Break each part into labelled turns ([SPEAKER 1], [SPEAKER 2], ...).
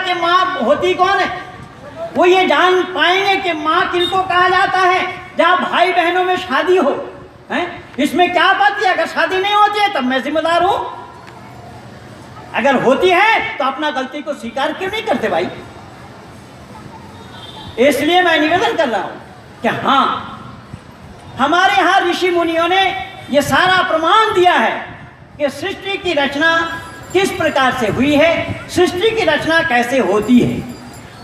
[SPEAKER 1] कि माँ होती कौन है, वो ये जान पाएंगे कि माँ किनको कहा जाता है। जहाँ भाई बहनों में शादी हो, हैं, इसमें क्या आपत्ति है? अगर शादी नहीं होती है तब मैं जिम्मेदार हूं, अगर होती है तो अपना गलती को स्वीकार क्यों नहीं करते भाई? इसलिए मैं निवेदन कर रहा हूं कि हाँ, हमारे यहाँ ऋषि मुनियों ने ये सारा प्रमाण दिया है कि सृष्टि की रचना किस प्रकार से हुई है, सृष्टि की रचना कैसे होती है।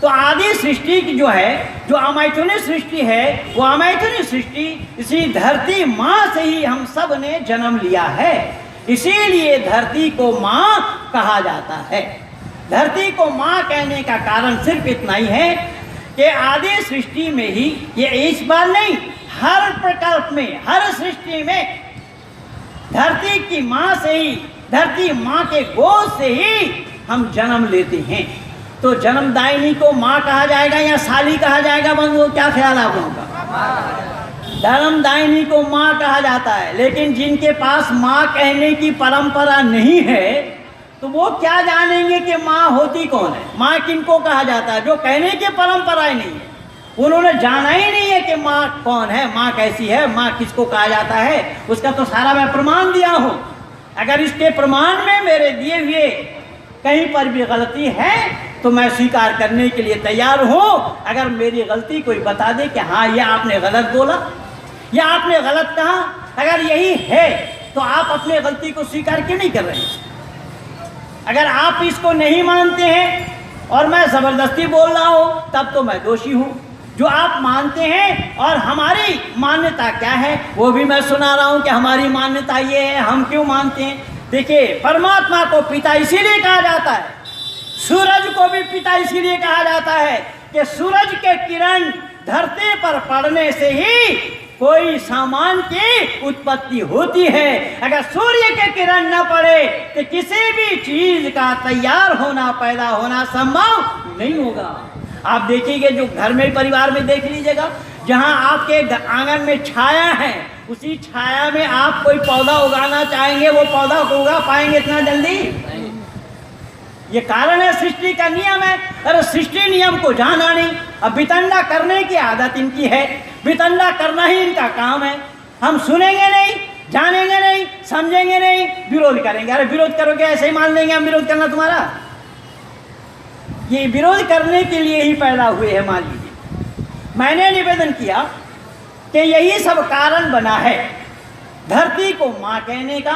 [SPEAKER 1] तो आदि सृष्टि की जो है, जो अमैथुनी सृष्टि है, वो अमैथुनी सृष्टि इसी धरती माँ से ही हम सब ने जन्म लिया है। इसीलिए धरती को माँ कहा जाता है। धरती को माँ कहने का कारण सिर्फ इतना ही है कि आदि सृष्टि में ही, ये इस बार नहीं, हर प्रकल्प में, हर सृष्टि में धरती की माँ से ही, धरती माँ के गोद से ही हम जन्म लेते हैं। तो जन्मदायिनी को माँ कहा जाएगा या साली कहा जाएगा? बंधुओं, क्या ख्याल है आप लोगों का? जन्मदायिनी को माँ कहा जाता है। लेकिन जिनके पास माँ कहने की परंपरा नहीं है तो वो क्या जानेंगे कि माँ होती कौन है, माँ किनको कहा जाता है? जो कहने की परंपरा ही नहीं है, उन्होंने जाना ही नहीं है कि माँ कौन है, माँ कैसी है, माँ किसको कहा जाता है, उसका तो सारा मैं प्रमाण दिया हूँ। अगर इसके प्रमाण में मेरे दिए हुए कहीं पर भी गलती है तो मैं स्वीकार करने के लिए तैयार हूँ। अगर मेरी गलती कोई बता दे कि हाँ ये आपने गलत बोला या आपने गलत कहा, अगर यही है तो आप अपने गलती को स्वीकार क्यों नहीं कर रहे हैं? अगर आप इसको नहीं मानते हैं और मैं ज़बरदस्ती बोल रहा हूँ तब तो मैं दोषी हूँ। जो आप मानते हैं और हमारी मान्यता क्या है वो भी मैं सुना रहा हूँ कि हमारी मान्यता ये है, हम क्यों मानते हैं। देखिए, परमात्मा को पिता इसीलिए कहा जाता है, सूरज को भी पिता इसीलिए कहा जाता है कि सूरज के किरण धरती पर पड़ने से ही कोई सामान की उत्पत्ति होती है। अगर सूर्य के किरण न पड़े तो किसी भी चीज का तैयार होना, पैदा होना संभव नहीं होगा। आप देखिएगा, जो घर में, परिवार में देख लीजिएगा, जहां आपके आंगन में छाया है, उसी छाया में आप कोई पौधा उगाना चाहेंगे, वो पौधा को उगा पाएंगे इतना जल्दी? ये कारण है, सृष्टि का नियम है। अरे सृष्टि नियम को जाना नहीं, अब बितंडा करने की आदत इनकी है, बितंडा करना ही इनका काम है। हम सुनेंगे नहीं, जानेंगे नहीं, समझेंगे नहीं, विरोध करेंगे। अरे विरोध करोगे ऐसे ही मान लेंगे हम विरोध करना तुम्हारा? ये विरोध करने के लिए ही पैदा हुए हैं। मान लीजिए मैंने निवेदन किया कि यही सब कारण बना है धरती को माँ कहने का,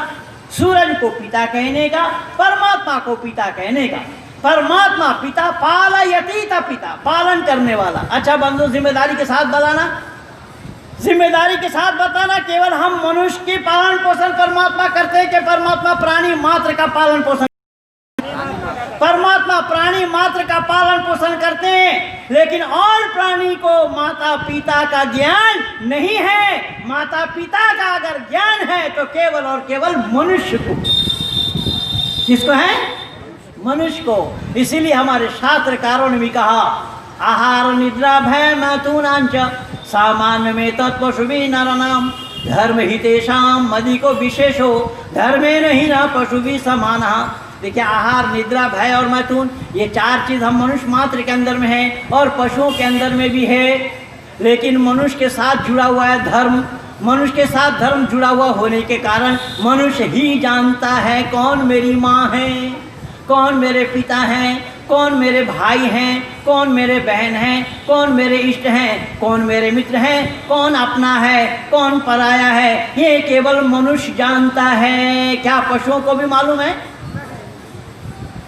[SPEAKER 1] सूरज को पिता कहने का, परमात्मा को पिता कहने का। परमात्मा पिता, पालयति पिता, पालन करने वाला। अच्छा बंधु, जिम्मेदारी के साथ बताना, जिम्मेदारी के साथ बताना, केवल हम मनुष्य की पालन पोषण परमात्मा करते हैं कि परमात्मा प्राणी मात्र का पालन पोषण? परमात्मा प्राणी मात्र का पालन पोषण करते हैं, लेकिन और प्राणी को माता पिता का ज्ञान नहीं है। माता पिता का अगर ज्ञान है तो केवल और केवल मनुष्य को। किसको है? मनुष्य को। इसीलिए हमारे शास्त्रकारों ने भी कहा, आहार निद्रा भय मैथुनांच सामान्य में तत्पशुभि नरनाम धर्म हितेषाम मदि को विशेषो धर्मे नहीं न पशु भी समाना। देखिए, आहार, निद्रा, भय और मैथुन, ये चार चीज हम मनुष्य मात्र के अंदर में है और पशुओं के अंदर में भी है। लेकिन मनुष्य के साथ जुड़ा हुआ है धर्म। मनुष्य के साथ धर्म जुड़ा हुआ होने के कारण मनुष्य ही जानता है कौन मेरी माँ है, कौन मेरे पिता हैं, कौन मेरे भाई हैं, कौन मेरे बहन हैं, कौन मेरे इष्ट हैं, कौन मेरे मित्र हैं, कौन अपना है, कौन पराया है। ये केवल मनुष्य जानता है। क्या पशुओं को भी मालूम है?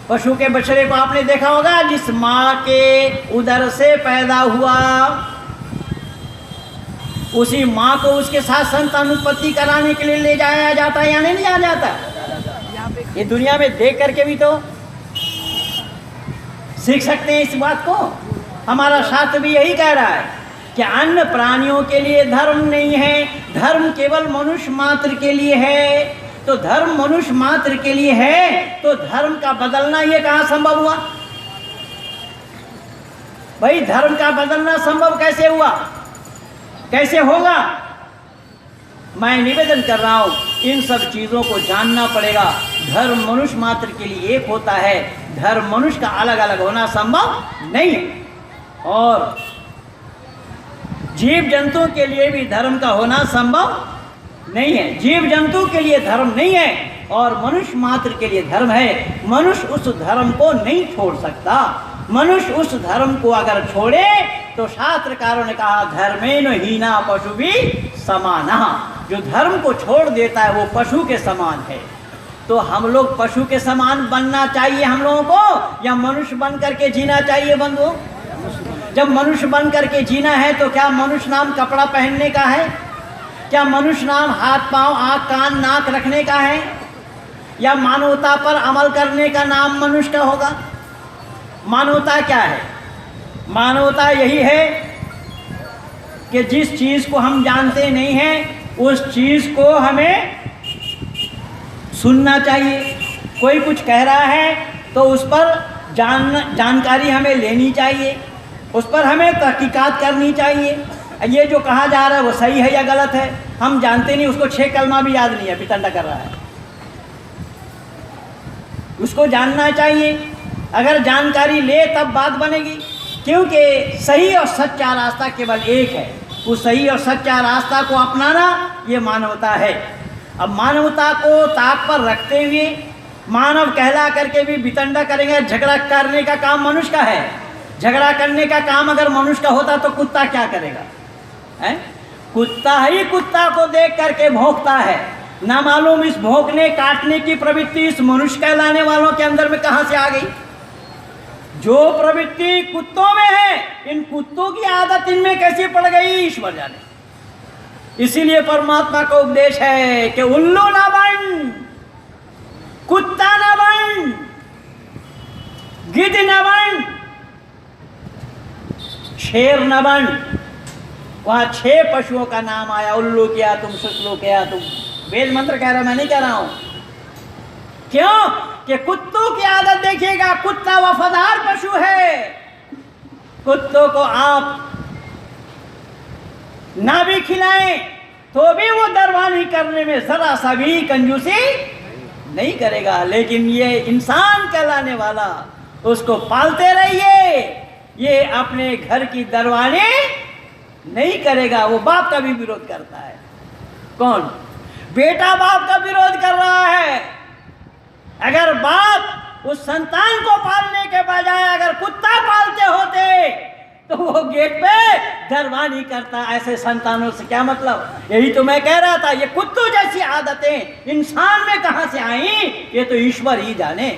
[SPEAKER 1] पशु के बछड़े को आपने देखा होगा, जिस माँ के उदर से पैदा हुआ उसी माँ को उसके साथ संतान उत्पत्ति कराने के लिए ले जाया जाता है या नहीं लिया जाता? ये दुनिया में देख करके भी तो सीख सकते हैं इस बात को। हमारा शास्त्र भी यही कह रहा है कि अन्य प्राणियों के लिए धर्म नहीं है, धर्म केवल मनुष्य मात्र के लिए है। तो धर्म मनुष्य मात्र के लिए है तो धर्म का बदलना ये कहाँ संभव हुआ भाई? धर्म का बदलना संभव कैसे हुआ, कैसे होगा? मैं निवेदन कर रहा हूं, इन सब चीजों को जानना पड़ेगा, धर्म मनुष्य मात्र के लिए एक होता है, धर्म मनुष्य का अलग अलग होना संभव नहीं है। और जीव जंतुओं के लिए भी धर्म का होना संभव नहीं है। जीव जंतु के लिए धर्म नहीं है और मनुष्य मात्र के लिए धर्म है। मनुष्य उस धर्म को नहीं छोड़ सकता। मनुष्य उस धर्म को अगर छोड़े तो शास्त्रकारों ने कहा धर्मेन हीना पशु भी समाना। जो धर्म को छोड़ देता है वो पशु के समान है। तो हम लोग पशु के समान बनना चाहिए हम लोगों को, या मनुष्य बन करके जीना चाहिए बंधुओं? जब मनुष्य बन करके जीना है तो क्या मनुष्य नाम कपड़ा पहनने का है? क्या मनुष्य नाम हाथ पांव आँख कान नाक रखने का है? या मानवता पर अमल करने का नाम मनुष्य का होगा? मानवता क्या है? मानवता यही है कि जिस चीज़ को हम जानते नहीं हैं उस चीज़ को हमें सुनना चाहिए। कोई कुछ कह रहा है तो उस पर जानकारी हमें लेनी चाहिए, उस पर हमें तहकीकात करनी चाहिए। ये जो कहा जा रहा है वो सही है या गलत है हम जानते नहीं, उसको 6 कलमा भी याद नहीं है, पितंडा कर रहा है। उसको जानना चाहिए, अगर जानकारी ले तब बात बनेगी, क्योंकि सही और सच्चा रास्ता केवल एक है। उस सही और सच्चा रास्ता को अपनाना ये मानवता है। अब मानवता को ताक पर रखते हुए मानव कहला करके भी वितंडा करेंगे। झगड़ा करने का काम मनुष्य का है। झगड़ा करने का काम अगर मनुष्य का होता तो कुत्ता क्या करेगा? है? कुत्ता ही कुत्ता को देख करके भौंकता है। ना मालूम इस भौंकने काटने की प्रवृत्ति इस मनुष्य कहलाने वालों के अंदर में कहाँ से आ गई? जो प्रवृत्ति कुत्तों में है, इन कुत्तों की आदत इनमें कैसे पड़ गई ईश्वर जाने। इसीलिए परमात्मा का उपदेश है कि उल्लू ना बन, कुत्ता ना बन, गिद्ध न बन, शेर न बन। वहां 6 पशुओं का नाम आया। उल्लू किया तुम, शुक्लो किया तुम। वेद मंत्र कह रहा, मैं नहीं कह रहा हूं। क्यों? कि कुत्तों की आदत देखिएगा, कुत्ता वफादार पशु है। कुत्तों को आप ना भी खिलाएं तो भी वो दरबानी करने में जरा सा भी कंजूसी नहीं करेगा। लेकिन ये इंसान कहलाने वाला, उसको पालते रहिए, ये अपने घर की दरबानी नहीं करेगा। वो बाप का भी विरोध करता है। कौन? बेटा बाप का विरोध कर रहा है। अगर बाप उस संतान को पालने के बजाय अगर कुत्ता पालते होते तो वो गेट पे दरबानी करता। ऐसे संतानों से क्या मतलब? यही तो मैं कह रहा था, ये कुत्तों जैसी आदतें इंसान में कहां से आई ये तो ईश्वर ही जाने।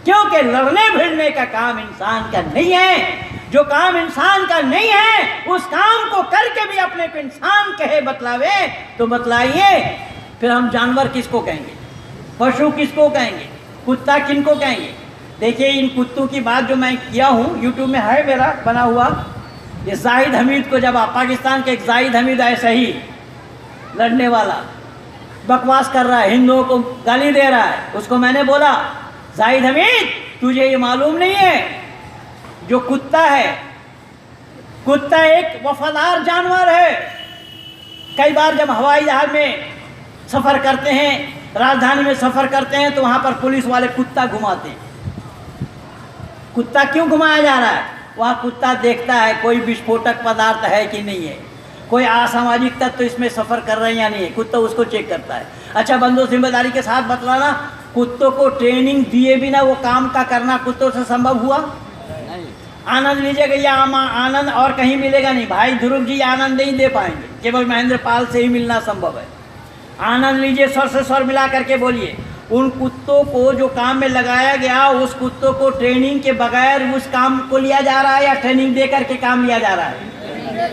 [SPEAKER 1] क्योंकि लड़ने भिड़ने का काम इंसान का नहीं है। जो काम इंसान का नहीं है उस काम को करके भी अपने को इंसान कहे बतलावे तो बतलाइए। फिर हम जानवर किसको कहेंगे? पशु किसको कहेंगे? कुत्ता किनको कहेंगे? देखिए, इन कुत्तों की बात जो मैं किया हूँ यूट्यूब में है मेरा बना हुआ। ये जाहिद हमीद को, जब आप पाकिस्तान के एक जाहिद हमीद ऐसे ही लड़ने वाला बकवास कर रहा है, हिंदुओं को गाली दे रहा है, उसको मैंने बोला जाहिद हमीद तुझे ये मालूम नहीं है जो कुत्ता है, कुत्ता एक वफादार जानवर है। कई बार जब हवाई जहाज में सफ़र करते हैं, राजधानी में सफ़र करते हैं तो वहाँ पर पुलिस वाले कुत्ता घुमाते हैं। कुत्ता क्यों घुमाया जा रहा है? वहाँ कुत्ता देखता है कोई विस्फोटक पदार्थ है कि नहीं है, कोई असामाजिक तत्व तो इसमें सफ़र कर रहे हैं या नहीं है, कुत्ता उसको चेक करता है। अच्छा बंधु, जिम्मेदारी के साथ बतलाना, कुत्तों को ट्रेनिंग दिए बिना वो काम का करना कुत्तों से संभव हुआ? आनंद लीजिएगा, या आनंद और कहीं मिलेगा नहीं। भाई ध्रुव जी आनंद नहीं दे पाएंगे, केवल महेंद्र पाल से ही मिलना संभव है। आनंद लीजिए, स्वर से स्वर मिला करके बोलिए। उन कुत्तों को जो काम में लगाया गया, उस कुत्तों को ट्रेनिंग के बगैर उस काम को लिया जा रहा है या ट्रेनिंग दे करके काम लिया जा रहा है?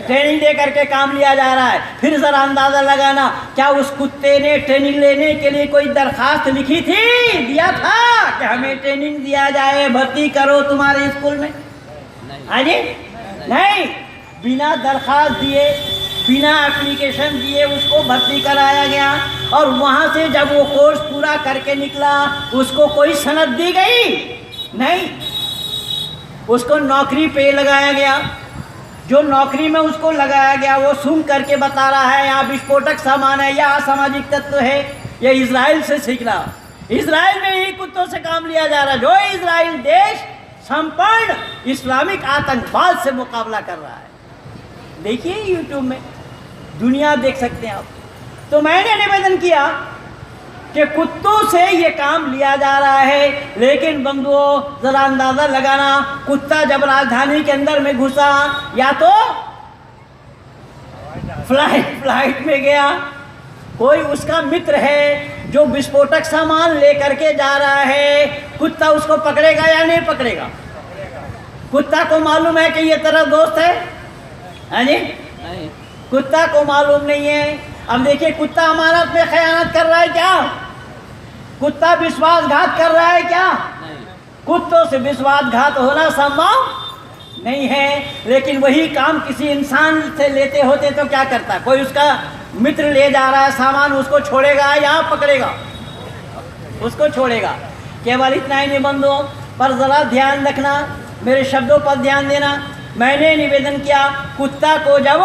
[SPEAKER 1] ट्रेनिंग दे करके काम लिया जा रहा है। फिर जरा अंदाजा लगाना, क्या उस कुत्ते ने ट्रेनिंग लेने के लिए कोई दरखास्त लिखी थी, दिया था कि हमें ट्रेनिंग दिया जाए, भर्ती करो तुम्हारे स्कूल में? हाँ जी, नहीं। बिना दरखास्त दिए, बिना एप्लीकेशन दिए उसको भर्ती कराया गया और वहाँ से जब वो कोर्स पूरा करके निकला उसको कोई सनद दी गई नहीं। उसको नौकरी पे लगाया गया। जो नौकरी में उसको लगाया गया वो सूंघ करके बता रहा है यहाँ विस्फोटक सामान है या असामाजिक तत्व है, ये इजराइल से सीखना। इजराइल में ही कुत्तों से काम लिया जा रहा है। जो इजराइल देश संपूर्ण इस्लामिक आतंकवाद से मुकाबला कर रहा है। देखिए यूट्यूब में दुनिया देख सकते हैं आप। तो मैंने निवेदन किया कि कुत्तों से ये काम लिया जा रहा है, लेकिन बंधुओं जरा अंदाजा लगाना, कुत्ता जब राजधानी के अंदर में घुसा या तो फ्लाइट में गया, कोई उसका मित्र है जो विस्फोटक सामान लेकर के जा रहा है, कुत्ता उसको पकड़ेगा या नहीं पकड़ेगा? कुत्ता को मालूम है कि ये तेरा दोस्त है? हाँ जी, कुत्ता को मालूम नहीं है। अब देखिए कुत्ता अमानत में खयानत कर रहा है क्या? कुत्ता विश्वासघात कर रहा है क्या? कुत्तों से विश्वासघात होना संभव नहीं है। लेकिन वही काम किसी इंसान से लेते होते तो क्या करता? कोई उसका मित्र ले जा रहा है सामान, उसको छोड़ेगा या पकड़ेगा? उसको छोड़ेगा। केवल इतना ही नहीं बंधुओं, पर जरा ध्यान रखना, मेरे शब्दों पर ध्यान देना। मैंने निवेदन किया कुत्ता को जब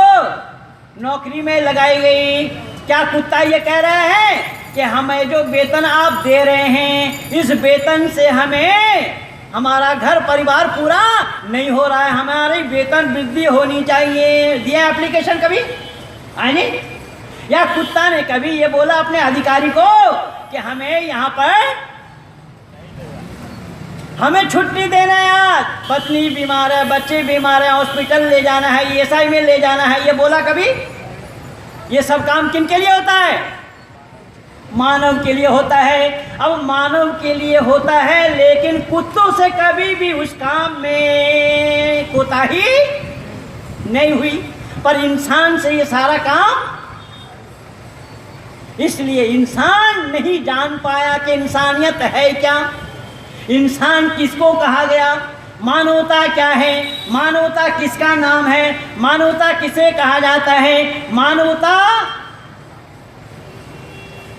[SPEAKER 1] नौकरी में लगाई गई, क्या कुत्ता ये कह रहा है कि हमें जो वेतन आप दे रहे हैं, इस वेतन से हमें हमारा घर परिवार पूरा नहीं हो रहा है, हमारी वेतन वृद्धि होनी चाहिए? दिया एप्लीकेशन कभी? नहीं। या कुत्ता ने कभी ये बोला अपने अधिकारी को कि हमें यहाँ पर हमें छुट्टी देना है, आज पत्नी बीमार है, बच्चे बीमार है, हॉस्पिटल ले जाना है, ईएसआई में ले जाना है, ये बोला कभी? ये सब काम किन के लिए होता है? मानव के लिए होता है। अब मानव के लिए होता है, लेकिन कुत्तों से कभी भी उस काम में कोताही नहीं हुई, पर इंसान से ये सारा काम, इसलिए इंसान नहीं जान पाया कि इंसानियत है क्या, इंसान किसको कहा गया, मानवता क्या है, मानवता किसका नाम है, मानवता किसे कहा जाता है, मानवता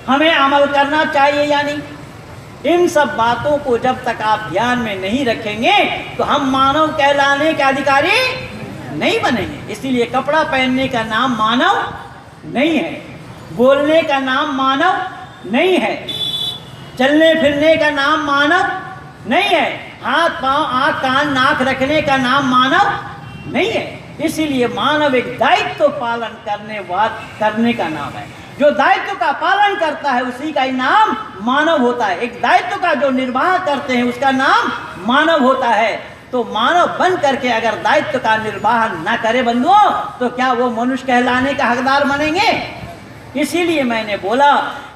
[SPEAKER 1] हमें अमल करना चाहिए या नहीं। इन सब बातों को जब तक आप ध्यान में नहीं रखेंगे तो हम मानव कहलाने के अधिकारी नहीं बनेंगे। इसीलिए कपड़ा पहनने का नाम मानव नहीं है, बोलने का नाम मानव नहीं है, चलने फिरने का नाम मानव नहीं है, हाथ पांव आँख कान नाक रखने का नाम मानव नहीं है। इसीलिए मानव एक दायित्व पालन करने का नाम है। जो दायित्व का पालन करता है उसी का नाम मानव होता है। एक दायित्व का जो निर्वाह करते हैं उसका नाम मानव होता है। तो मानव बन करके अगर दायित्व का निर्वाह न करे बंधुओं, तो क्या वो मनुष्य कहलाने का हकदार बनेंगे? इसीलिए मैंने बोला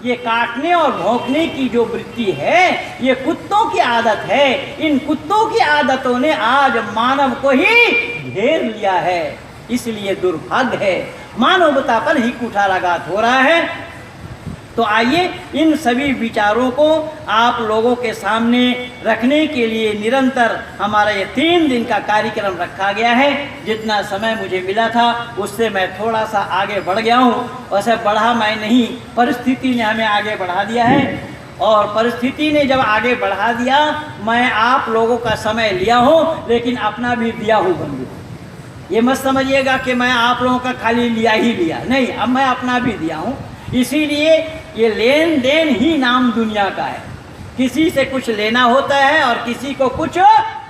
[SPEAKER 1] ये काटने और भौंकने की जो वृत्ति है ये कुत्तों की आदत है। इन कुत्तों की आदतों ने आज मानव को ही घेर लिया है। इसलिए दुर्भाग्य है, मानवता पर ही कुठाराघात हो रहा है। तो आइए इन सभी विचारों को आप लोगों के सामने रखने के लिए निरंतर हमारा ये 3 दिन का कार्यक्रम रखा गया है। जितना समय मुझे मिला था उससे मैं थोड़ा सा आगे बढ़ गया हूँ। वैसे बढ़ा मैं नहीं, परिस्थिति ने हमें आगे बढ़ा दिया है। और परिस्थिति ने जब आगे बढ़ा दिया, मैं आप लोगों का समय लिया हूँ, लेकिन अपना भी दिया हूँ बंधु। ये मत समझिएगा कि मैं आप लोगों का खाली लिया ही लिया, नहीं, अब मैं अपना भी दिया हूँ। इसीलिए ये लेन देन ही नाम दुनिया का है। किसी से कुछ लेना होता है और किसी को कुछ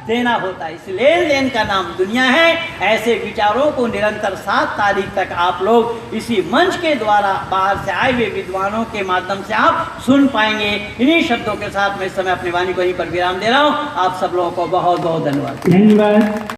[SPEAKER 1] देना होता है, इस लेन देन का नाम दुनिया है। ऐसे विचारों को निरंतर 7 तारीख तक आप लोग इसी मंच के द्वारा बाहर से आए हुए विद्वानों के माध्यम से आप सुन पाएंगे। इन्हीं शब्दों के साथ मैं इस समय अपनी वाणी को यहीं पर विराम दे रहा हूँ। आप सब लोगों को बहुत बहुत धन्यवाद।